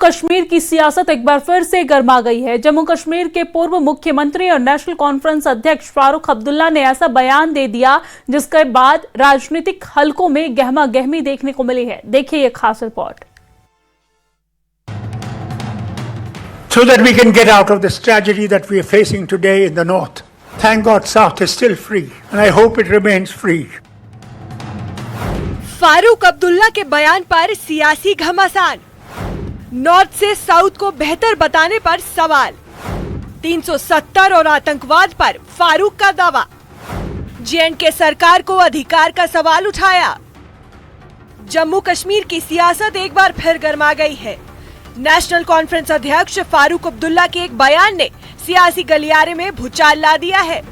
कश्मीर की सियासत एक बार फिर से गर्मा गई है। जम्मू कश्मीर के पूर्व मुख्यमंत्री और नेशनल कॉन्फ्रेंस अध्यक्ष फारूक अब्दुल्ला ने ऐसा बयान दे दिया जिसके बाद राजनीतिक हलकों में गहमा गहमी देखने को मिली है। देखिए ये खास report. So that we can get out of this tragedy that we are facing today in the north. Thank God South is still free and I hope it remains free. Farooq Abdullah के बयान पर सियासी घमासान, नॉर्थ से south को बेहतर बताने पर सवाल, 370 और आतंकवाद पर फारूक का दावा, J&K सरकार को अधिकार का सवाल उठाया। जम्मू कश्मीर की सियासत एक बार फिर गर्मा गई है। नेशनल कॉन्फ्रेंस अध्यक्ष फारूक अब्दुल्ला के एक बयान ने सियासी गलियारे में भूचाल ला दिया है।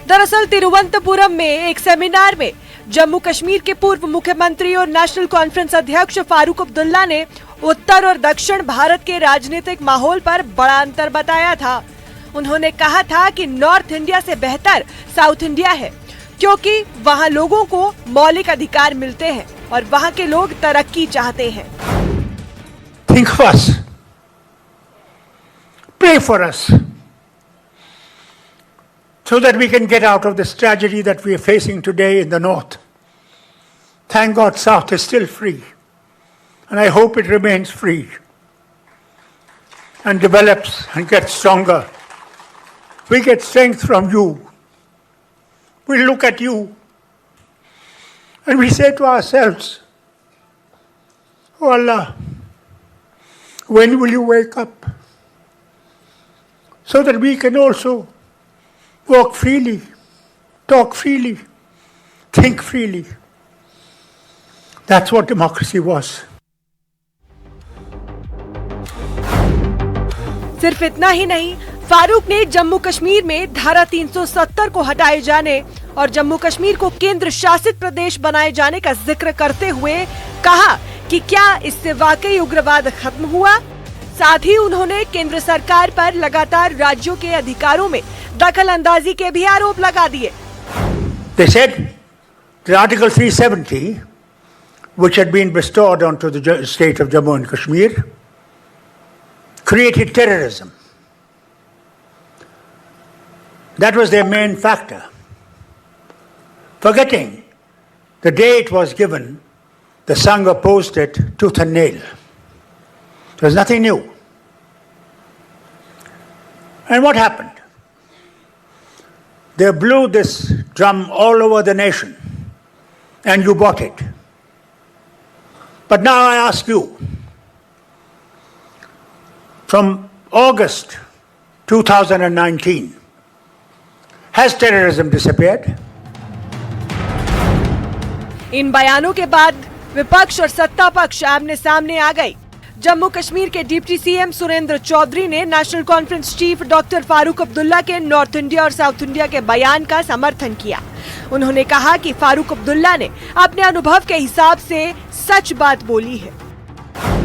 दरअसल तिरुवनंतपुरम में एक सेमिनार में जम्मू कश्मीर के पूर्व मुख्यमंत्री और नेशनल कॉन्फ्रेंस अध्यक्ष फारूक अब्दुल्ला ने उत्तर और दक्षिण भारत के राजनीतिक माहौल पर बड़ा अंतर बताया था। उन्होंने कहा था कि नॉर्थ इंडिया से बेहतर साउथ इंडिया है, क्योंकि वहां लोगों को मौलिक अधिकार मिलते हैं और वहां के लोग तरक्की चाहते हैं। Think of us. Pray for us. So that we can get out of this tragedy that we are facing today in the north. Thank God South is still free. And I hope it remains free. And develops and gets stronger. We get strength from you. We look at you. And we say to ourselves, Oh Allah, when will you wake up? So that we can also walk freely, talk freely, think freely. That's what democracy was. सिर्फ इतना ही नहीं, फारूक ने जम्मू कश्मीर में धारा 370 को हटाए जाने और जम्मू कश्मीर को केंद्र शासित प्रदेश बनाए जाने का जिक्र करते हुए कहा कि क्या इससे वाकई उग्रवाद खत्म हुआ। साथ ही उन्होंने केंद्र सरकार पर लगातार राज्यों के अधिकारों में दखल अंदाजी के भी आरोप लगा दिए। They said that Article 370, which had been bestowed onto the state of Jammu and Kashmir, created terrorism. That was their main factor. Forgetting the day it was given, the Sangh opposed it tooth and nail. There was nothing new. And what happened? They blew this drum all over the nation, and you bought it. But now I ask you, from August 2019, has terrorism disappeared? इन बयानों के बाद विपक्ष और सत्ता पक्ष आमने सामने आ गई। जम्मू कश्मीर के डिप्टी सीएम सुरेंद्र चौधरी ने national conference chief doctor Farooq Abdullah के नॉर्थ इंडिया और साउथ इंडिया के बयान का समर्थन किया। उन्होंने कहा कि फारूक अब्दुल्ला ने अपने अनुभव के हिसाब से सच बात बोली है।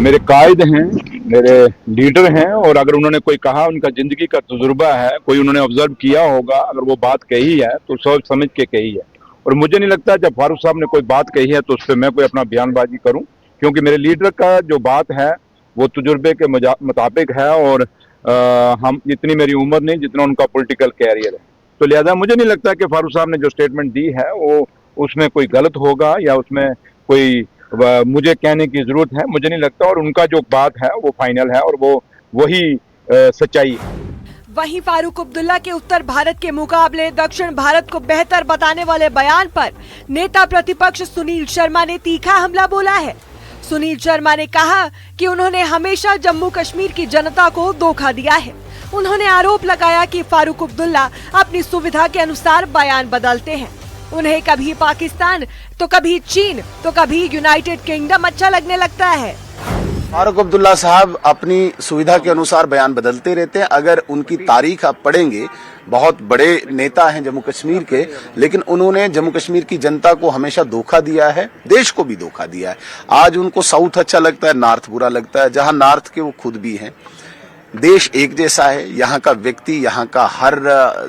मेरे कायद हैं, मेरे लीडर हैं, और अगर उन्होंने कोई कहा, उनका जिंदगी का तजुर्बा है, कोई उन्होंने ऑब्जर्व किया होगा, अगर वो बात कही है तो सोच समझ के कही है। और मुझे नहीं लगता जब फारूक साहब ने कोई बात कही है तो उस पर मैं कोई अपना बयानबाजी करूं, क्योंकि मेरे लीडर का जो बात है वो तजुर्बे के मुताबिक है, और हम इतनी मेरी उम्र नहीं जितना उनका पॉलिटिकल कैरियर है, तो लिहाजा मुझे नहीं लगता कि फारूक साहब ने जो स्टेटमेंट दी है वो उसमें कोई गलत होगा या उसमें कोई मुझे कहने की जरूरत है, मुझे नहीं लगता। और उनका जो बात है वो फाइनल है और वो वही सच्चाई है। वहीं फारूक अब्दुल्ला के उत्तर भारत के मुकाबले दक्षिण भारत को बेहतर बताने वाले बयान पर नेता प्रतिपक्ष सुनील शर्मा ने तीखा हमला बोला है। सुनील शर्मा ने कहा कि उन्होंने हमेशा जम्मू कश्मीर की जनता को धोखा दिया है। उन्होंने आरोप लगाया कि फारूक अब्दुल्ला अपनी सुविधा के अनुसार बयान बदलते हैं। उन्हें कभी पाकिस्तान तो कभी चीन तो कभी यूनाइटेड किंगडम अच्छा लगने लगता है। फारूक अब्दुल्ला साहब अपनी सुविधा के अनुसार बयान बदलते रहते हैं। अगर उनकी तारीख आप पढ़ेंगे, बहुत बड़े नेता हैं जम्मू कश्मीर के, लेकिन उन्होंने जम्मू कश्मीर की जनता को हमेशा धोखा दिया है, देश को भी धोखा दिया है। आज उनको साउथ अच्छा लगता है, नॉर्थ बुरा लगता है, जहां नॉर्थ के वो खुद भी हैं। देश एक जैसा है, यहाँ का व्यक्ति, यहाँ का हर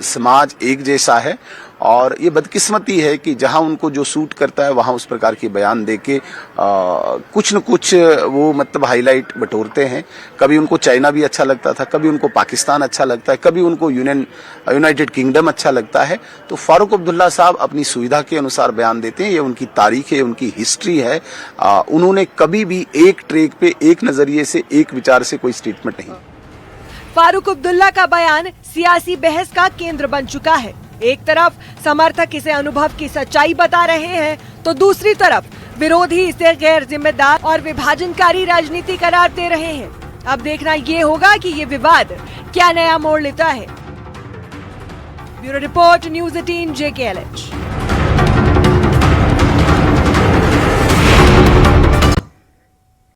समाज एक जैसा है और ये बदकिस्मती है कि जहां उनको जो सूट करता है वहां उस प्रकार के बयान देके कुछ न कुछ वो मतलब हाईलाइट बटोरते हैं। कभी उनको चाइना भी अच्छा लगता था, कभी उनको पाकिस्तान अच्छा लगता है, कभी उनको यूनाइटेड किंगडम अच्छा लगता है। तो फारूक अब्दुल्ला साहब अपनी सुविधा के अनुसार बयान देते हैं, ये उनकी तारीख है, उनकी हिस्ट्री है। उन्होंने कभी भी एक ट्रैक पे, एक नजरिए से, एक विचार से कोई स्टेटमेंट नहीं। फारूक अब्दुल्ला का बयान सियासी बहस का केंद्र बन चुका है। एक तरफ समर्थक इसे अनुभव की सच्चाई बता रहे हैं, तो दूसरी तरफ विरोधी इसे गैर जिम्मेदार और विभाजनकारी राजनीति करार दे रहे हैं। अब देखना ये होगा कि ये विवाद क्या नया मोड़ लेता है। Bureau report, news 18 JKLH।